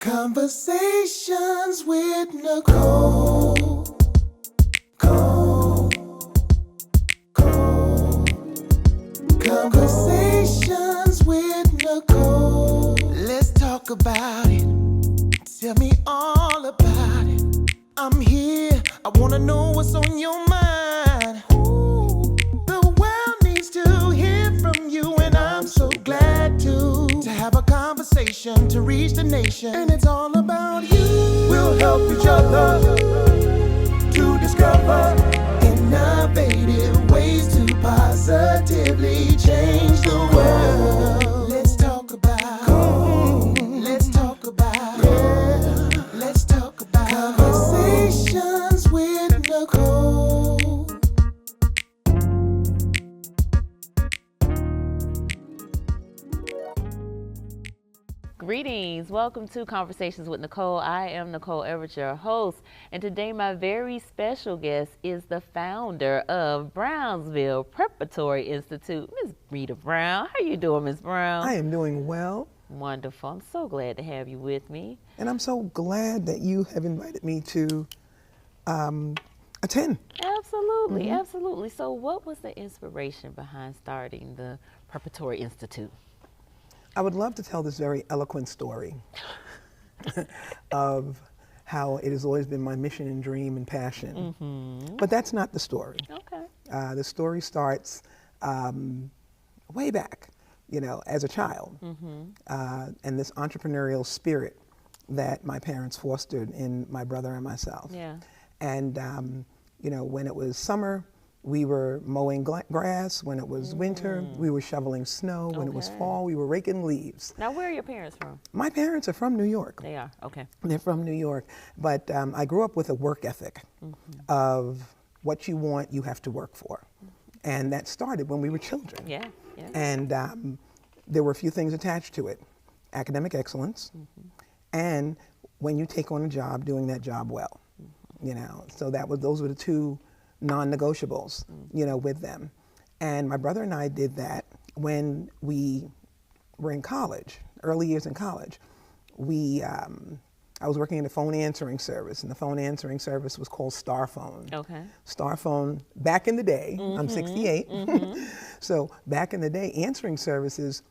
Conversations with Nicole. Conversations with Nicole. Let's talk about it. Tell me all about it. I'm here. I wanna know what's on your mind. Ooh, the world needs to hear from you, and I'm so glad to have a conversation to reach the nation. And it's all about you. We'll help each other to discover innovative ways to positively change the world. Let's talk about, let's talk about, yeah. Let's talk about conversations with Nicole. Greetings. Welcome to Conversations with Nicole. I am Nicole Everett, your host, and today my very special guest is the founder of Brownsville Preparatory Institute, Ms. Rita Brown. How you doing, Ms. Brown? I am doing well. Wonderful. I'm so glad to have you with me. And I'm so glad that you have invited me to attend. Absolutely, absolutely. So what was the inspiration behind starting the Preparatory Institute? I would love to tell this very eloquent story of how it has always been my mission and dream and passion. But that's not the story. Okay. The story starts way back, as a child. And this entrepreneurial spirit that my parents fostered in my brother and myself. Yeah. And, when it was summer, we were mowing grass. When it was winter, we were shoveling snow. When it was fall, we were raking leaves. Now, where are your parents from? My parents are from New York. They are, okay. They're from New York. But I grew up with a work ethic of what you want, you have to work for. And that started when we were children. Yeah, yeah. And there were a few things attached to it. Academic excellence, and when you take on a job, doing that job well. So those were the two non-negotiables, with them. And my brother and I did that when we were in college, early years in college. I was working in the phone answering service, and the phone answering service was called Star Phone. Okay. Star Phone, back in the day, I'm 68, so back in the day, answering services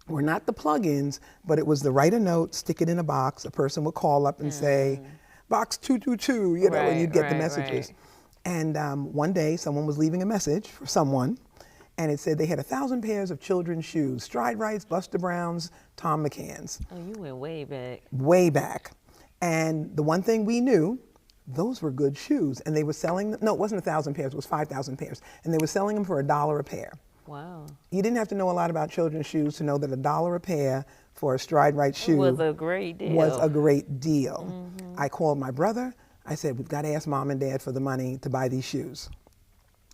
were not the plugins, but it was the write a note, stick it in a box, a person would call up and say, box 222, and you'd get the messages. Right. And one day, someone was leaving a message for someone, and it said they had 1,000 pairs of children's shoes, Stride Rights, Buster Browns, Tom McCann's. Oh, you went way back. Way back. And the one thing we knew, those were good shoes. And they were selling them, no, it wasn't 1,000 pairs, it was 5,000 pairs. And they were selling them for $1 a pair. Wow. You didn't have to know a lot about children's shoes to know that $1 a pair for a Stride Right shoe was a great deal. Was a great deal. I called my brother. I said, we've got to ask Mom and Dad for the money to buy these shoes.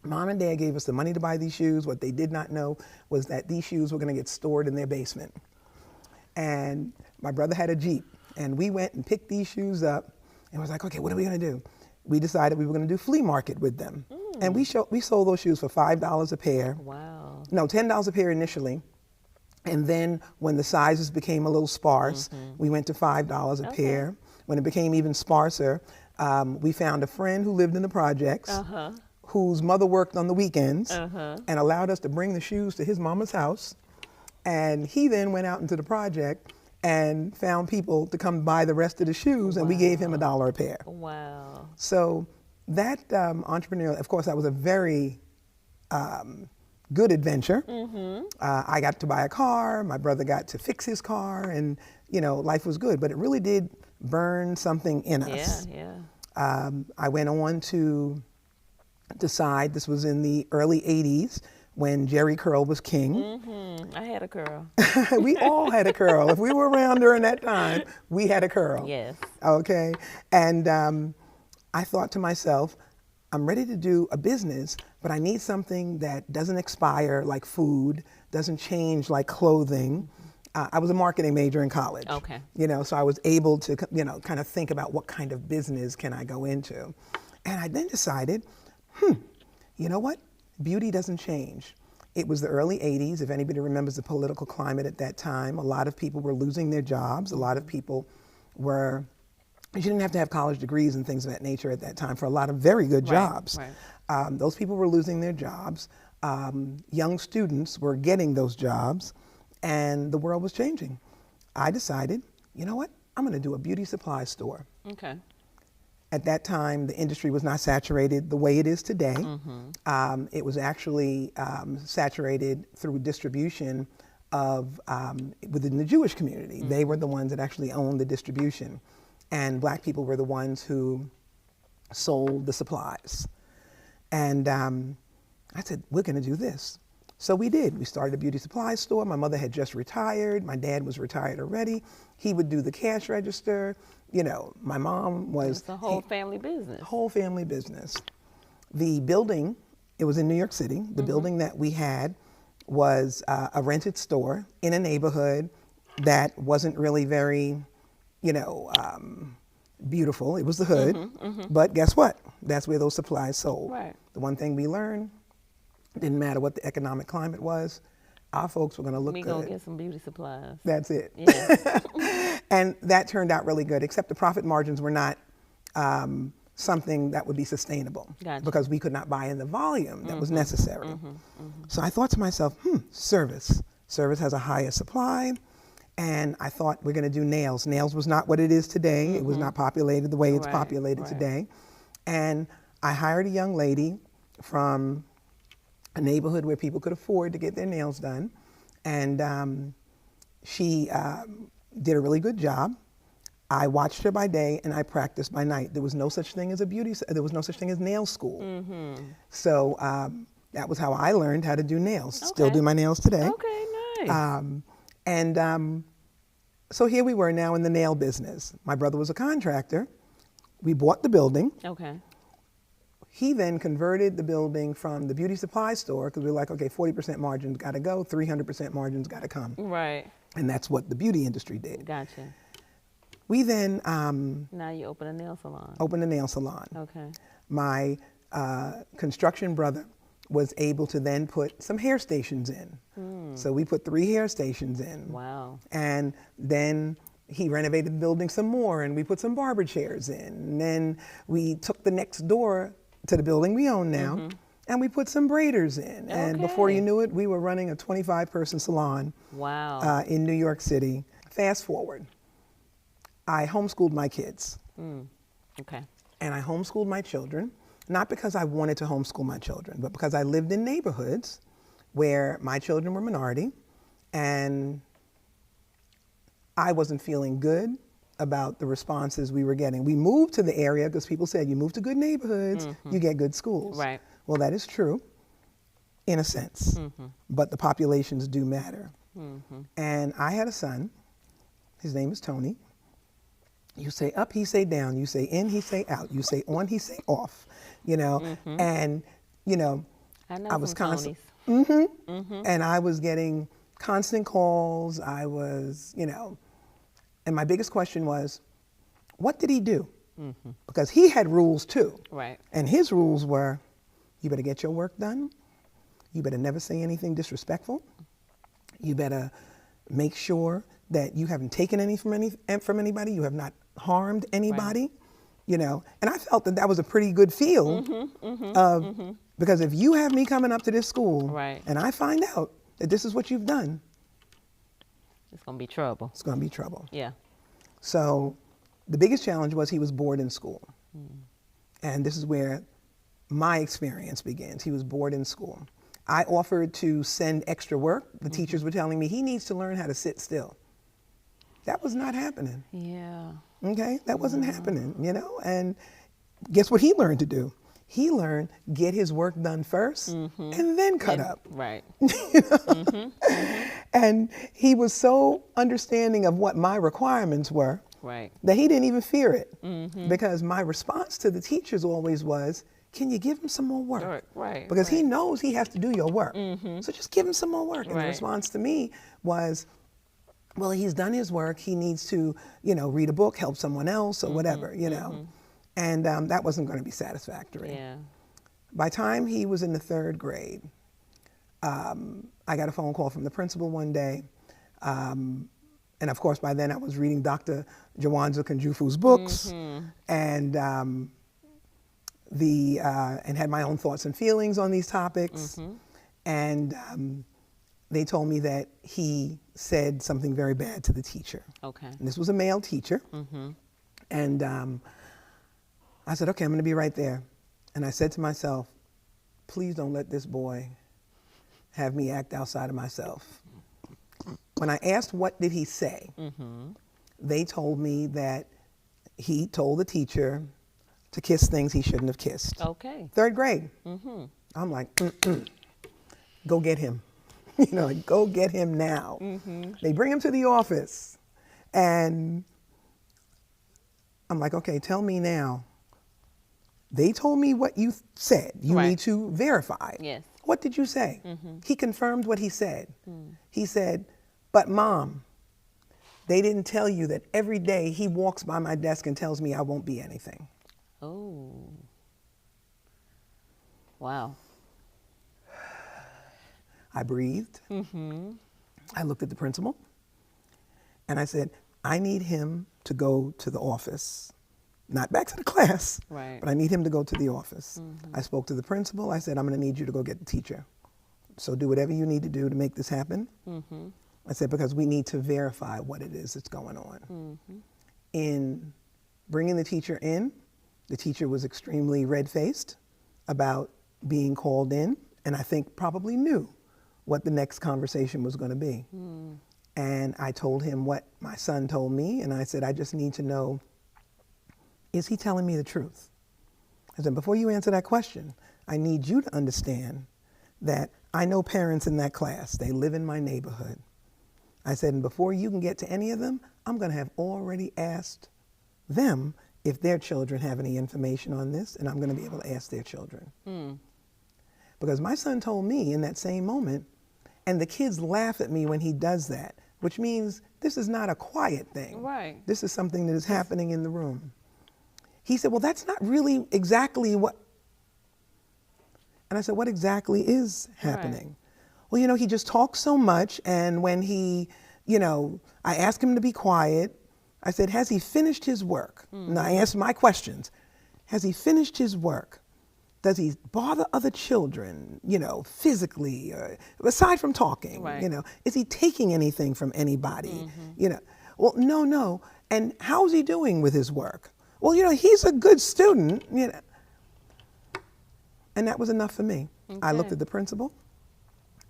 Mom and Dad gave us the money to buy these shoes. What they did not know was that these shoes were going to get stored in their basement. And my brother had a Jeep, and we went and picked these shoes up, and was like, okay, what are we going to do? We decided we were going to do flea market with them. And we sold those shoes for $5 a pair. Wow. No, $10 a pair initially. And then when the sizes became a little sparse, we went to $5 a pair. When it became even sparser, we found a friend who lived in the projects, whose mother worked on the weekends, and allowed us to bring the shoes to his mama's house. And he then went out into the project and found people to come buy the rest of the shoes, and we gave him $1 a pair. Wow. So that entrepreneurial, of course, that was a very good adventure. I got to buy a car, my brother got to fix his car, and life was good. But it really did burn something in us. Yeah, yeah. I went on to decide, this was in the early 80s, when Jerry Curl was king. I had a curl. We all had a curl. If we were around during that time, we had a curl. Yes. Okay. And I thought to myself, I'm ready to do a business, but I need something that doesn't expire like food, doesn't change like clothing. I was a marketing major in college. Okay. So I was able to, kind of think about what kind of business can I go into. And I then decided, you know what? Beauty doesn't change. It was the early 80s. If anybody remembers the political climate at that time, a lot of people were losing their jobs. A lot of people were, you didn't have to have college degrees and things of that nature at that time for a lot of very good jobs. Right. Those people were losing their jobs. Young students were getting those jobs, and the world was changing. I decided, you know what? I'm going to do a beauty supply store. Okay. At that time, the industry was not saturated the way it is today. It was actually saturated through distribution of within the Jewish community. They were the ones that actually owned the distribution, and black people were the ones who sold the supplies. And I said, we're going to do this. So we did. We started a beauty supply store. My mother had just retired. My dad was retired already. He would do the cash register. You know, my mom was... It's a whole family business. Whole family business. The building, it was in New York City. The building that we had was a rented store in a neighborhood that wasn't really very, you know, beautiful. It was the hood. But guess what? That's where those supplies sold. Right. The one thing we learned, didn't matter what the economic climate was, our folks were going to look good. We gonna get some beauty supplies. That's it. Yeah. And that turned out really good, except the profit margins were not something that would be sustainable. Gotcha. Because we could not buy in the volume that was necessary. So I thought to myself, service. Service has a higher supply. And I thought, we're going to do nails. Nails was not what it is today. It was not populated the way it's populated today. And I hired a young lady from a neighborhood where people could afford to get their nails done. And she did a really good job. I watched her by day and I practiced by night. There was no such thing as there was no such thing as nail school. So that was how I learned how to do nails. Still do my nails today. Okay, nice. So here we were now in the nail business. My brother was a contractor. We bought the building. Okay. He then converted the building from the beauty supply store, because we were like, okay, 40% margins got to go, 300% margins got to come. Right. And that's what the beauty industry did. Gotcha. We then Now you open a nail salon. opened a nail salon. Okay. My construction brother was able to then put some hair stations in. So we put 3 hair stations in. Wow. And then he renovated the building some more, and we put some barber chairs in. And then we took the next door to the building we own now, and we put some braiders in. And before you knew it, we were running a 25-person salon. Wow. In New York City. Fast forward, I homeschooled my kids. Okay. And I homeschooled my children, not because I wanted to homeschool my children, but because I lived in neighborhoods where my children were minority, and I wasn't feeling good about the responses we were getting. We moved to the area because people said, you move to good neighborhoods, you get good schools. Right. Well, that is true, in a sense, but the populations do matter. And I had a son, his name is Tony. You say up, he say down. You say in, he say out. You say on, he say off. You know, and you know, I was constant. constant. And I was getting constant calls. I was, you know, and my biggest question was, what did he do? Because he had rules too. Right. And his rules were, you better get your work done. You better never say anything disrespectful. You better make sure that you haven't taken anything from anybody. You have not harmed anybody, you know. And I felt that that was a pretty good feel because if you have me coming up to this school and I find out that this is what you've done, it's going to be trouble. it's going to be trouble. Yeah. So the biggest challenge was he was bored in school. And this is where my experience begins. He was bored in school. I offered to send extra work. The teachers were telling me he needs to learn how to sit still. That was not happening. Yeah. Okay, that wasn't happening, you know. And guess what he learned to do? He learned get his work done first and then cut up. Right. You know? And he was so understanding of what my requirements were that he didn't even fear it, because my response to the teachers always was, can you give him some more work? Because he knows he has to do your work. So just give him some more work. And the response to me was, well, he's done his work. He needs to, you know, read a book, help someone else or whatever, you know. And that wasn't going to be satisfactory. Yeah. By the time he was in the 3rd grade, I got a phone call from the principal one day. And of course, by then I was reading Dr. Jawanza Kunjufu's books, and and had my own thoughts and feelings on these topics. And they told me that he said something very bad to the teacher. Okay. And this was a male teacher. And I said, okay, I'm going to be right there. And I said to myself, please don't let this boy have me act outside of myself. When I asked what did he say, they told me that he told the teacher to kiss things he shouldn't have kissed. Okay. 3rd grade. I'm like, go get him. You know, like, go get him now. They bring him to the office, and I'm like, okay, tell me now. They told me what you said. You need to verify. Yes. What did you say? He confirmed what he said. He said, but Mom, they didn't tell you that every day he walks by my desk and tells me I won't be anything. Oh. Wow. I breathed. I looked at the principal, and I said, I need him to go to the office. Not back to the class, Right. but I need him to go to the office. I spoke to the principal. I said, I'm going to need you to go get the teacher. So do whatever you need to do to make this happen. I said, because we need to verify what it is that's going on. In bringing the teacher in, the teacher was extremely red-faced about being called in, and I think probably knew what the next conversation was going to be. And I told him what my son told me, and I said, I just need to know, is he telling me the truth? I said, before you answer that question, I need you to understand that I know parents in that class. They live in my neighborhood. I said, and before you can get to any of them, I'm going to have already asked them if their children have any information on this, and I'm going to be able to ask their children. Because my son told me in that same moment, and the kids laugh at me when he does that, which means this is not a quiet thing. Right. This is something that is happening in the room. He said, well, that's not really exactly what. And I said, what exactly is happening? Well, you know, he just talks so much, and when he, you know, I asked him to be quiet. I said, has he finished his work? And I asked my questions. Has he finished his work? Does he bother other children, you know, physically, or aside from talking, you know? Is he taking anything from anybody? You know, well, no. And how's he doing with his work? Well, you know, he's a good student, you know. And that was enough for me. I looked at the principal.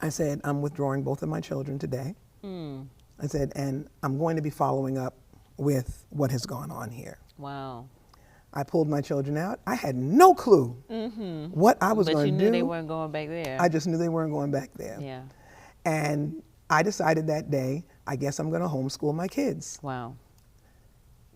I said, I'm withdrawing both of my children today. I said, and I'm going to be following up with what has gone on here. Wow. I pulled my children out. I had no clue what I was going to do. But you knew they weren't going back there. I just knew they weren't going back there. Yeah. And I decided that day, I guess I'm going to homeschool my kids. Wow.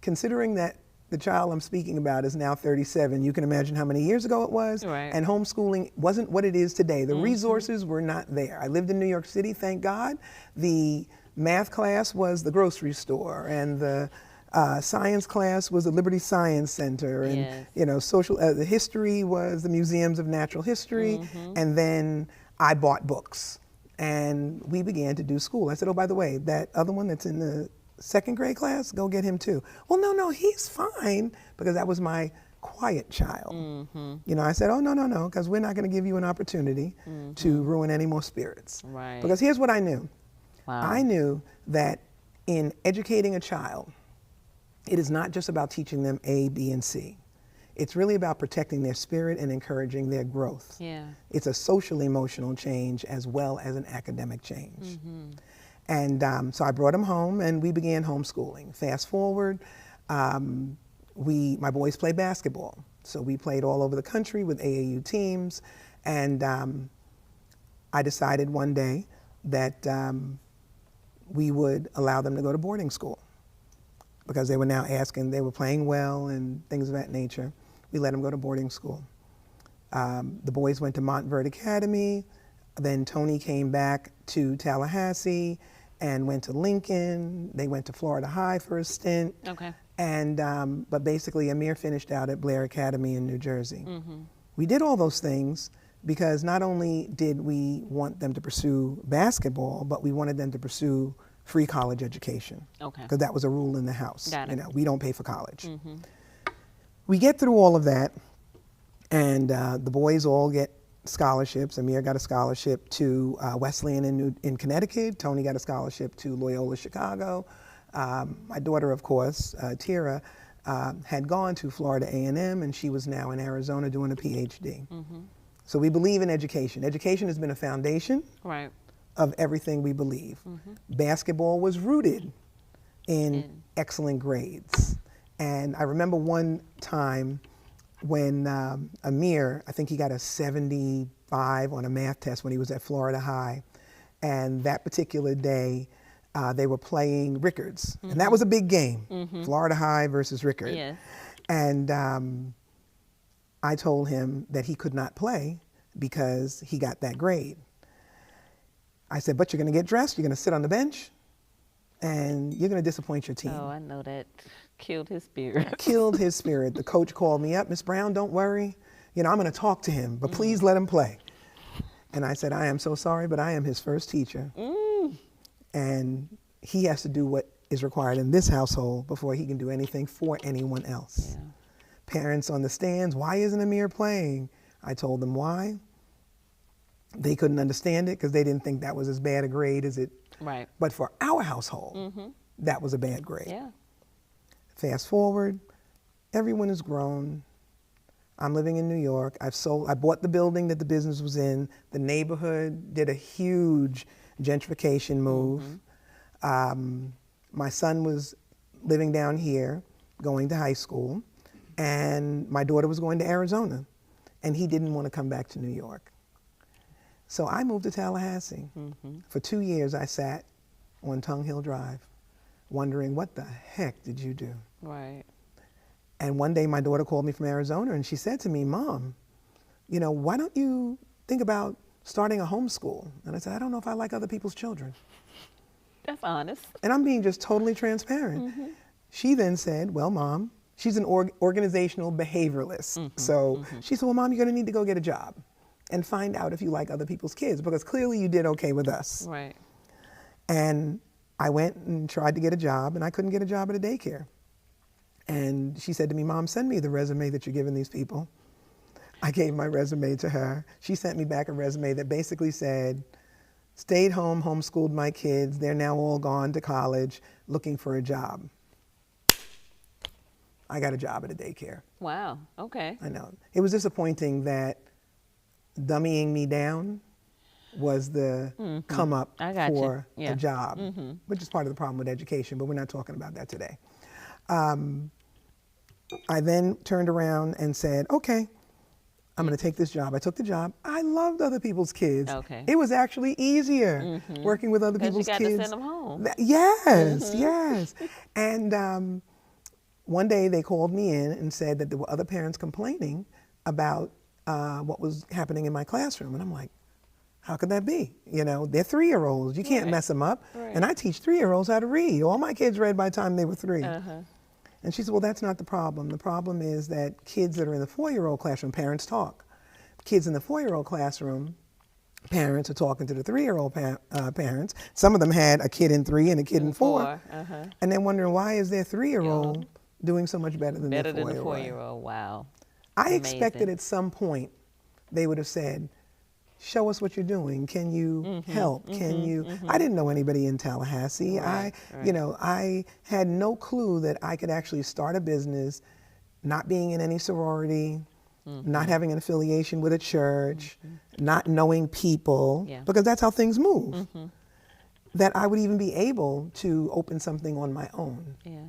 Considering that the child I'm speaking about is now 37, you can imagine how many years ago it was. Right. And homeschooling wasn't what it is today. The resources were not there. I lived in New York City, thank God. The math class was the grocery store, and the science class was the Liberty Science Center, and you know, social the history was the museums of natural history, and then I bought books, and we began to do school. I said, oh, by the way, that other one that's in the 2nd grade class, go get him too. Well, no, he's fine, because that was my quiet child. You know, I said, oh, no, because we're not going to give you an opportunity to ruin any more spirits. Right. Because here's what I knew. Wow. I knew that in educating a child, it is not just about teaching them A, B, and C. It's really about protecting their spirit and encouraging their growth. Yeah. It's a social emotional change as well as an academic change. And so I brought him home, and we began homeschooling. Fast forward, my boys play basketball. So we played all over the country with AAU teams. And I decided one day that we would allow them to go to boarding school, because they were now asking, they were playing well and things of that nature. We let them go to boarding school. The boys went to Montverde Academy. Then Tony came back to Tallahassee and went to Lincoln. They went to Florida High for a stint. Okay. And, but basically Amir finished out at Blair Academy in New Jersey. We did all those things because not only did we want them to pursue basketball, but we wanted them to pursue free college education. Okay. Because that was a rule in the house. Got it. You know, we don't pay for college. We get through all of that, and the boys all get scholarships. Amir got a scholarship to Wesleyan in Connecticut. Tony got a scholarship to Loyola Chicago. My daughter, of course, Tira, had gone to Florida A&M, and she was now in Arizona doing a PhD. So we believe in education. Education has been a foundation Right. of everything we believe. Basketball was rooted in excellent grades. And I remember one time when Amir, I think he got a 75 on a math test when he was at Florida High. And that particular day, they were playing Rickards. And that was a big game, Florida High versus Rickard. Yes. And I told him that he could not play because he got that grade. I said, but you're going to get dressed, you're going to sit on the bench, and you're going to disappoint your team. Oh, I know that killed his spirit. Killed his spirit. The coach called me up, Miss Brown, don't worry. You know, I'm going to talk to him, but please let him play. And I said, I am so sorry, but I am his first teacher. And he has to do what is required in this household before he can do anything for anyone else. Yeah. Parents on the stands, why isn't Amir playing? I told them why. They couldn't understand it because they didn't think that was as bad a grade as it. Right. But for our household, that was a bad grade. Yeah. Fast forward, everyone is grown. I'm living in New York. I bought the building that the business was in. The neighborhood did a huge gentrification move. My son was living down here, going to high school, and my daughter was going to Arizona, and he didn't want to come back to New York. So I moved to Tallahassee. For 2 years, I sat on Tongue Hill Drive, wondering, what the heck did you do? Right. And one day my daughter called me from Arizona and she said to me, Mom, you know, why don't you think about starting a homeschool? And I said, I don't know if I like other people's children. That's honest. And I'm being just totally transparent. She then said, well, Mom, she's an organizational behavioralist. So she said, well, Mom, you're going to need to go get a job and find out if you like other people's kids, because clearly you did okay with us. Right. And I went and tried to get a job, and I couldn't get a job at a daycare. And she said to me, Mom, send me the resume that you're giving these people. I gave my resume to her. She sent me back a resume that basically said, stayed home, homeschooled my kids. They're now all gone to college, looking for a job. I got a job at a daycare. Wow. Okay. I know. It was disappointing that dummying me down was the come up I got for you. Yeah. a job, which is part of the problem with education, but we're not talking about that today. I then turned around and said, okay, I'm going to take this job. I took the job. I loved other people's kids. Okay. It was actually easier working with other people's you got kids. to send them home. Yes, yes. And one day they called me in and said that there were other parents complaining about what was happening in my classroom. And I'm like, how could that be? You know, they're 3-year-olds. You can't mess them up. Right. And I teach 3-year-olds how to read. All my kids read by the time they were 3. And she said, well, that's not the problem. The problem is that kids that are in the 4-year-old classroom, parents talk. Kids in the 4-year-old classroom, parents are talking to the 3-year-old parents. Some of them had a kid in 3 and a kid in 4. And they're wondering, why is their 3-year-old doing so much better than their 4-year-old? Better than the 4-year-old. Wow. I Amazing. expected at some point they would have said, show us what you're doing. Can you help? Can you? I didn't know anybody in Tallahassee. You know, I had no clue that I could actually start a business, not being in any sorority, not having an affiliation with a church, not knowing people, because that's how things move. That I would even be able to open something on my own. Yeah.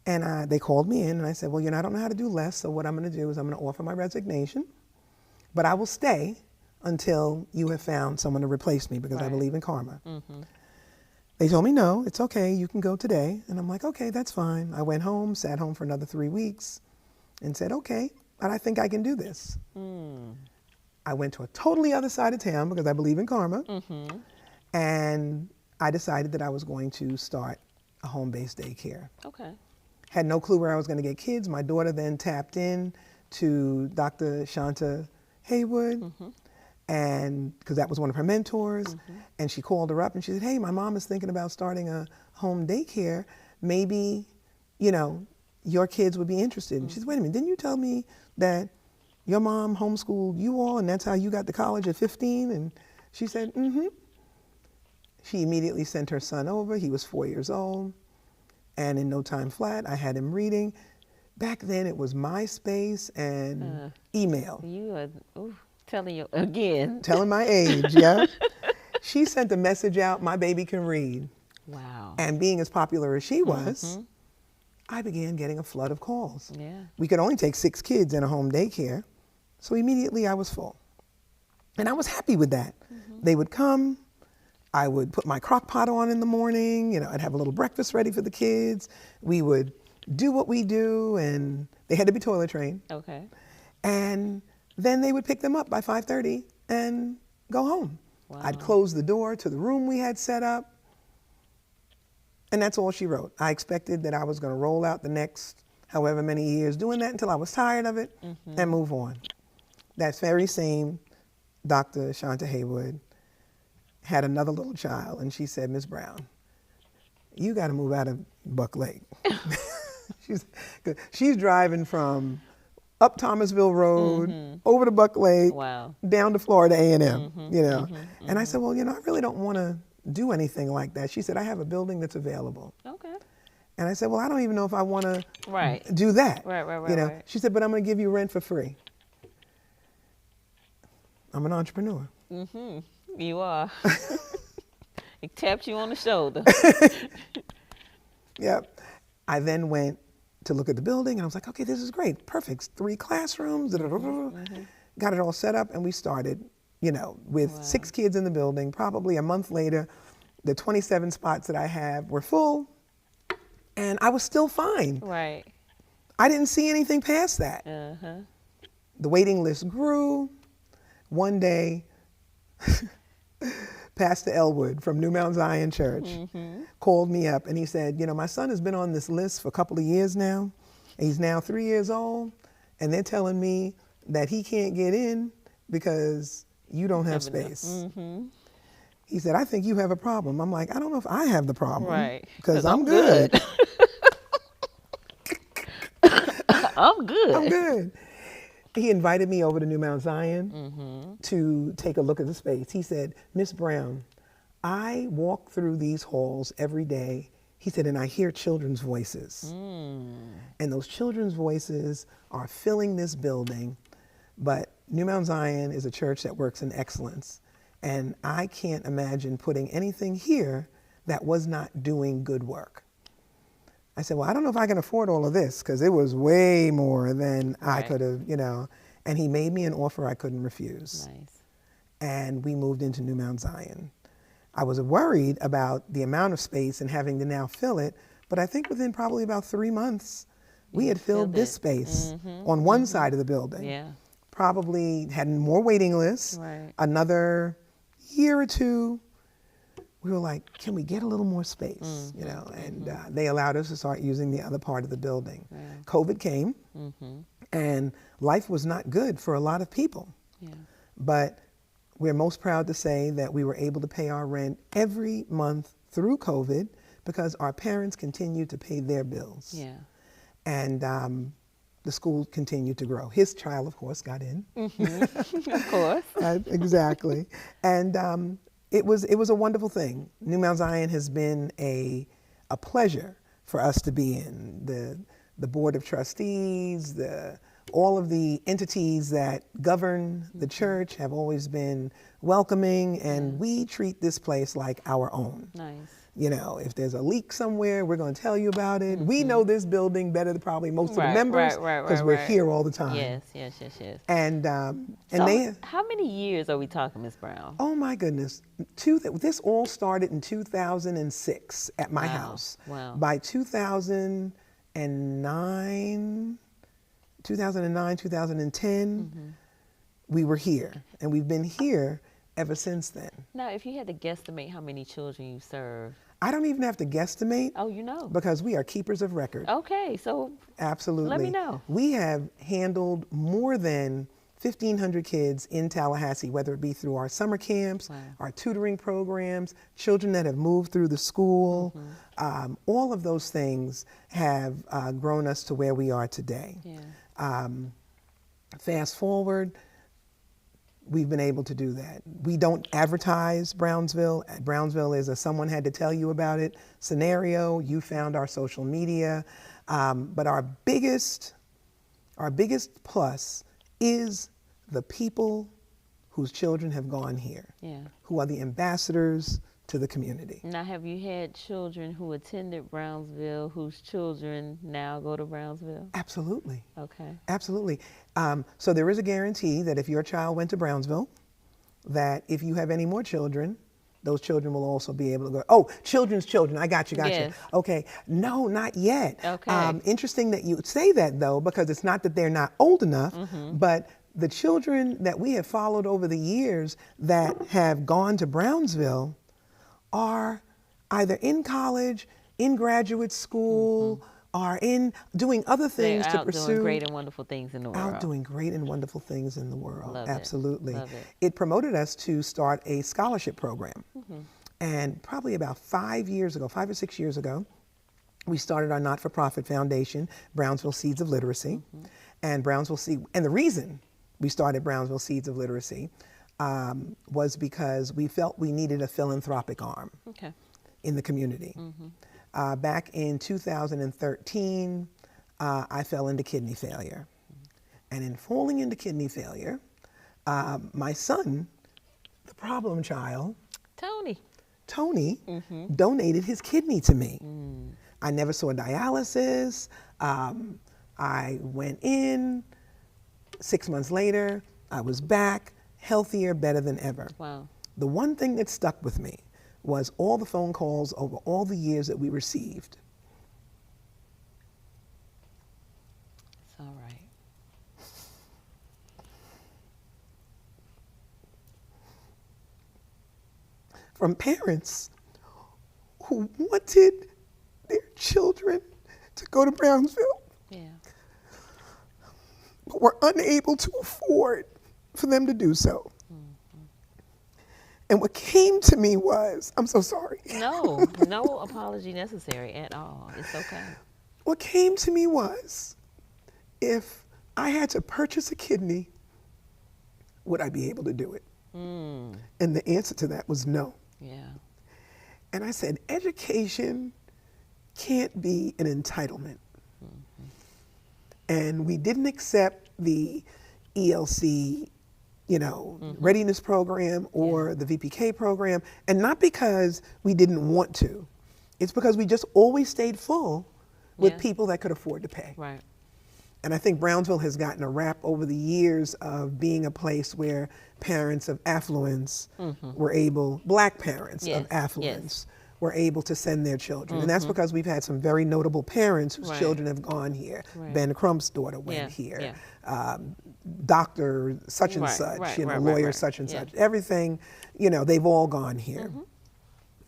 And they called me in and I said, well, you know, I don't know how to do less, so what I'm going to do is I'm going to offer my resignation, but I will stay until you have found someone to replace me, because I believe in karma. They told me, no, it's okay, you can go today. And I'm like, okay, that's fine. I went home, sat home for another 3 weeks and said, okay, but I think I can do this. I went to a totally other side of town because I believe in karma. And I decided that I was going to start a home-based daycare. Okay. Had no clue where I was going to get kids. My daughter then tapped in to Dr. Shanta Haywood, and because that was one of her mentors, and she called her up and she said, hey, my mom is thinking about starting a home daycare. Maybe, you know, your kids would be interested. And she said, wait a minute, didn't you tell me that your mom homeschooled you all and that's how you got to college at 15? And she said, mm-hmm. She immediately sent her son over. He was 4 years old. And in no time flat, I had him reading. Back then, it was MySpace and email. You are telling you again. Telling my age, yeah. She sent a message out, my baby can read. Wow. And being as popular as she was, I began getting a flood of calls. Yeah. We could only take 6 kids in a home daycare. So immediately I was full. And I was happy with that. They would come. I would put my crock pot on in the morning. You know, I'd have a little breakfast ready for the kids. We would do what we do, and they had to be toilet trained. Okay. And then they would pick them up by 5:30 and go home. Wow. I'd close the door to the room we had set up. And that's all she wrote. I expected that I was going to roll out the next however many years doing that until I was tired of it and move on. That very same Dr. Shanta Haywood had another little child, and she said, Miss Brown, you got to move out of Buck Lake. She's driving from up Thomasville Road, over to Buck Lake, down to Florida A&M, you know. And I said, well, you know, I really don't want to do anything like that. She said, I have a building that's available. Okay. And I said, well, I don't even know if I want to do that. You know. She said, but I'm going to give you rent for free. I'm an entrepreneur. You are. It tapped you on the shoulder. Yep. I then went to look at the building, and I was like, okay, this is great. Perfect. 3 classrooms. Got it all set up, and we started, you know, with 6 kids in the building. Probably a month later, the 27 spots that I have were full, and I was still fine. Right. I didn't see anything past that. The waiting list grew. One day, Pastor Elwood from New Mount Zion Church called me up, and he said, you know, my son has been on this list for a couple of years now. And he's now 3 years old, and they're telling me that he can't get in because you don't have space. He said, I think you have a problem. I'm like, I don't know if I have the problem. Right. Because I'm good. I'm good. I'm good. He invited me over to New Mount Zion to take a look at the space. He said, Miss Brown, I walk through these halls every day. He said, and I hear children's voices. And those children's voices are filling this building. But New Mount Zion is a church that works in excellence. And I can't imagine putting anything here that was not doing good work. I said, well, I don't know if I can afford all of this, because it was way more than I could have, you know. And he made me an offer I couldn't refuse. Nice. And we moved into New Mount Zion. I was worried about the amount of space and having to now fill it, but I think within probably about 3 months, we had filled this space on one side of the building. Yeah. Probably had more waiting lists. Another year or two, we were like, can we get a little more space, you know? And they allowed us to start using the other part of the building. COVID came, and life was not good for a lot of people. But we're most proud to say that we were able to pay our rent every month through COVID because our parents continued to pay their bills. And the school continued to grow. His child, of course, got in. Of course. Exactly. And it was a wonderful thing. New Mount Zion has been a pleasure for us to be in. The board of trustees, all of the entities that govern the church have always been welcoming, and we treat this place like our own. Nice. You know, if there's a leak somewhere, we're going to tell you about it. We know this building better than probably most of the members because we're here all the time. Yes. And so how many years are we talking, Ms. Brown? Oh my goodness, this all started in 2006 at my house. By 2009, 2010, we were here, and we've been here ever since then. Now, if you had to guesstimate how many children you serve. I don't even have to guesstimate. Oh, you know. Because we are keepers of record. Okay, so absolutely. let me know. We have handled more than 1,500 kids in Tallahassee, whether it be through our summer camps, Wow. our tutoring programs, children that have moved through the school. All of those things have grown us to where we are today. Yeah. Fast forward, we've been able to do that. We don't advertise Brownsville. Brownsville is a someone had to tell you about it scenario. You found our social media. But our biggest plus is the people whose children have gone here, Yeah. who are the ambassadors to the community. Now, have you had children who attended Brownsville whose children now go to Brownsville? Absolutely. Okay. Absolutely. So there is a guarantee that if your child went to Brownsville, that if you have any more children, those children will also be able to go. Oh, children's children. I got you. Yes. Okay. No, not yet. Okay. Interesting that you say that, though, because it's not that they're not old enough, but the children that we have followed over the years that have gone to Brownsville are either in college, in graduate school, are in doing other things They're to out pursue. doing great and wonderful things in the world. Out doing great and wonderful things in the world. Love it. Absolutely. Love it. It promoted us to start a scholarship program. And probably about 5 or 6 years ago, we started our not-for-profit foundation, Brownsville Seeds of Literacy. And the reason we started Brownsville Seeds of Literacy was because we felt we needed a philanthropic arm Okay. in the community. Back in 2013, I fell into kidney failure. And in falling into kidney failure, my son, the problem child, Tony. donated his kidney to me. I never saw dialysis. I went in. 6 months later, I was back, healthier, better than ever. Wow. The one thing that stuck with me was all the phone calls over all the years that we received. It's all right. From parents who wanted their children to go to Brownsville, Yeah. but were unable to afford for them to do so. And what came to me was, I'm so sorry. No, no apology necessary at all. It's okay. What came to me was, if I had to purchase a kidney, would I be able to do it? And the answer to that was no. Yeah. And I said, education can't be an entitlement. And we didn't accept the ELC, readiness program or the VPK program. And not because we didn't want to. It's because we just always stayed full with Yeah. people that could afford to pay. Right. And I think Brownsville has gotten a rap over the years of being a place where parents of affluence were able, black parents Yes, of affluence, were able to send their children. And that's because we've had some very notable parents whose Right. children have gone here. Right. Ben Crump's daughter went Yeah, here. yeah. Doctor such and Right, such, right, lawyer right, right. such and Yeah. such. Everything, they've all gone here.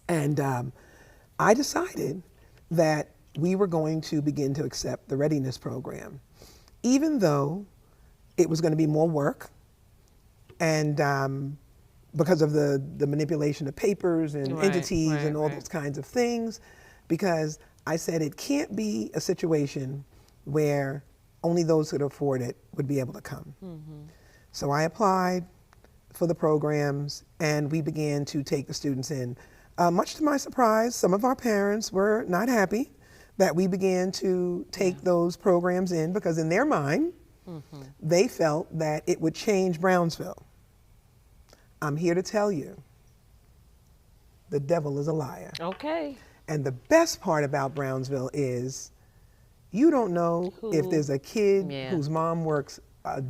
And I decided that we were going to begin to accept the readiness program, even though it was going to be more work, and because of the manipulation of papers and Right, entities right, and all right. those kinds of things, because I said it can't be a situation where only those who could afford it would be able to come. So I applied for the programs, and we began to take the students in. Much to my surprise, some of our parents were not happy that we began to take those programs in, because in their mind, they felt that it would change Brownsville. I'm here to tell you, the devil is a liar. Okay. And the best part about Brownsville is you don't know if Who- there's a kid Yeah. whose mom works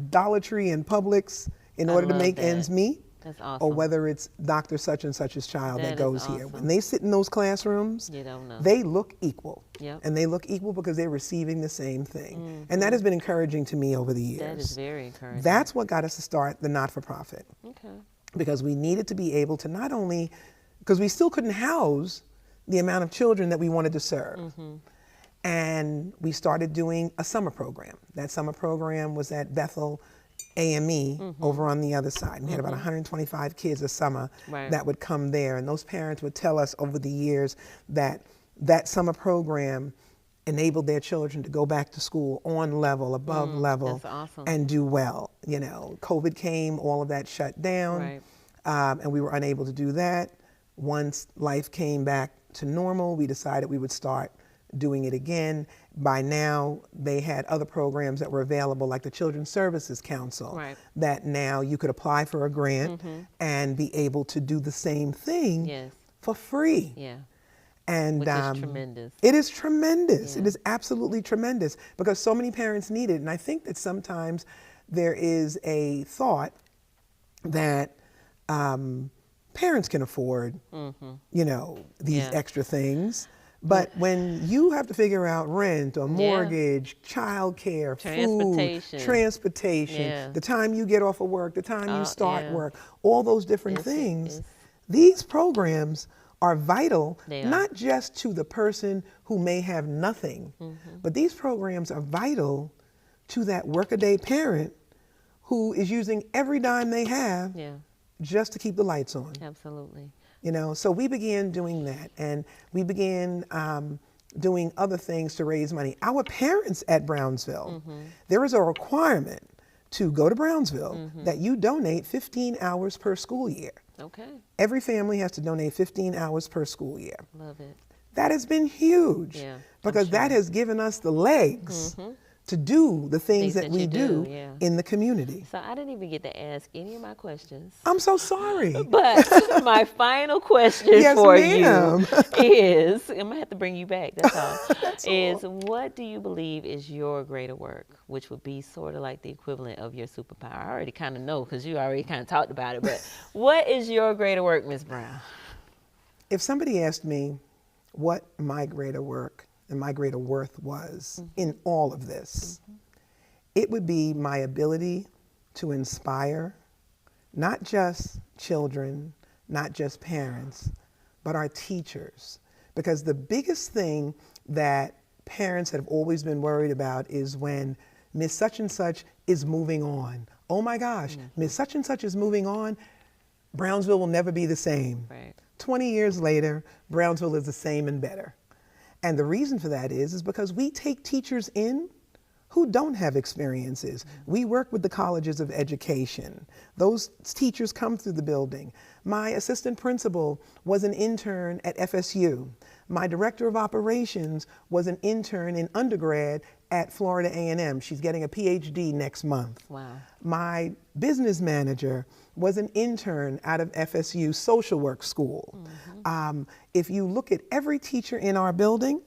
Dollar Tree and Publix in order to love make that. ends meet, That's or awesome. whether it's Dr. such and such's child That that is goes here. awesome. When they sit in those classrooms, You don't know. they look equal. Yep. And they look equal because they're receiving the same thing. And that has been encouraging to me over the years. That is very encouraging. That's what got us to start the not-for-profit, Okay. because we needed to be able to not only, because we still couldn't house the amount of children that we wanted to serve. And we started doing a summer program. That summer program was at Bethel AME over on the other side. And we had about 125 kids a summer Right. that would come there. And those parents would tell us over the years that that summer program enabled their children to go back to school on level, above level, that's awesome. and do well. You know, COVID came, all of that shut down, Right. and we were unable to do that. Once life came back to normal, we decided we would start doing it again. By now, they had other programs that were available, like the Children's Services Council, Right. that now you could apply for a grant and be able to do the same thing Yes. for free. Yeah. And Which is tremendous. It is tremendous. Yeah. It is absolutely tremendous because so many parents need it. And I think that sometimes there is a thought that parents can afford, you know, these Yeah. extra things. But when you have to figure out rent or mortgage, childcare, Transportation. food, transportation, Yeah. the time you get off of work, the time you start yeah. work, all those different It's- things, it's- these programs are vital, They are. not just to the person who may have nothing, but these programs are vital to that workaday parent who is using every dime they have Yeah. just to keep the lights on. Absolutely. You know, so we began doing that, and we began doing other things to raise money. Our parents at Brownsville, there is a requirement to go to Brownsville that you donate 15 hours per school year. Okay. Every family has to donate 15 hours per school year. Love it. That has been huge Yeah, I'm because that sure. has given us the legs to do the things that we you do yeah. in the community. So I didn't even get to ask any of my questions. I'm so sorry. But my final question Yes, for ma'am. you is, I'm gonna have to bring you back, that's all, That's is what do you believe is your greater work, which would be sort of like the equivalent of your superpower? I already kind of know because you already kind of talked about it, but what is your greater work, Ms. Brown? If somebody asked me what my greater work and my greater worth was in all of this, it would be my ability to inspire not just children, not just parents, but our teachers. Because the biggest thing that parents have always been worried about is when Miss Such and Such is moving on. Oh my gosh, Miss Such and Such is moving on. Brownsville will never be the same. Right. 20 years later, Brownsville is the same and better. And the reason for that is because we take teachers in who don't have experiences. We work with the colleges of education. Those teachers come through the building. My assistant principal was an intern at FSU. My director of operations was an intern in undergrad at Florida A&M. She's getting a PhD next month. Wow. My business manager was an intern out of FSU social work school. If you look at every teacher in our building,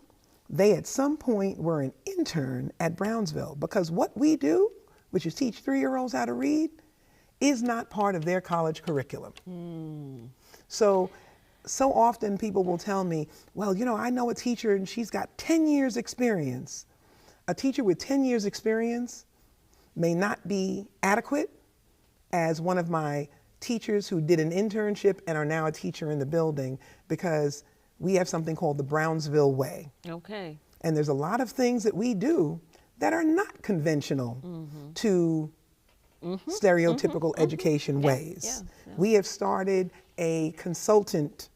they at some point were an intern at Brownsville because what we do, which is teach 3-year-olds how to read, is not part of their college curriculum. So often people will tell me, well, you know, I know a teacher and she's got 10 years experience. A teacher with 10 years experience may not be adequate as one of my teachers who did an internship and are now a teacher in the building because we have something called the Brownsville Way. Okay. And there's a lot of things that we do that are not conventional to stereotypical education ways. yeah. We have started a consultant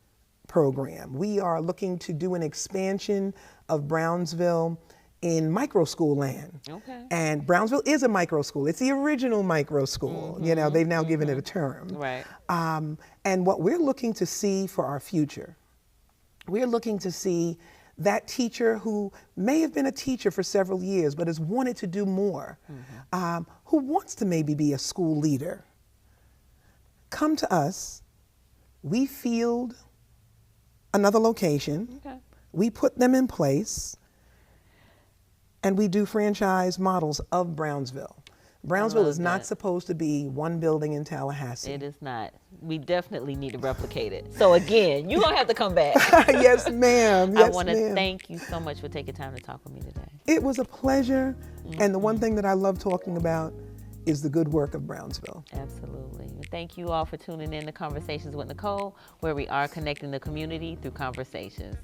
program. We are looking to do an expansion of Brownsville in micro school land. Okay. And Brownsville is a micro school. It's the original micro school. You know, they've now given it a term. Right. And what we're looking to see for our future, we're looking to see that teacher who may have been a teacher for several years but has wanted to do more, who wants to maybe be a school leader, come to us. We field another location. Okay. We put them in place. And we do franchise models of Brownsville. Brownsville love is not that. supposed to be one building in Tallahassee. It is not. We definitely need to replicate it. So again, you're gonna have to come back. Yes, ma'am. I Yes, want to ma'am. thank you so much for taking time to talk with me today. It was a pleasure. And the one thing that I love talking about is the good work of Brownsville. Absolutely. And thank you all for tuning in to Conversations with Nicole, where we are connecting the community through conversations.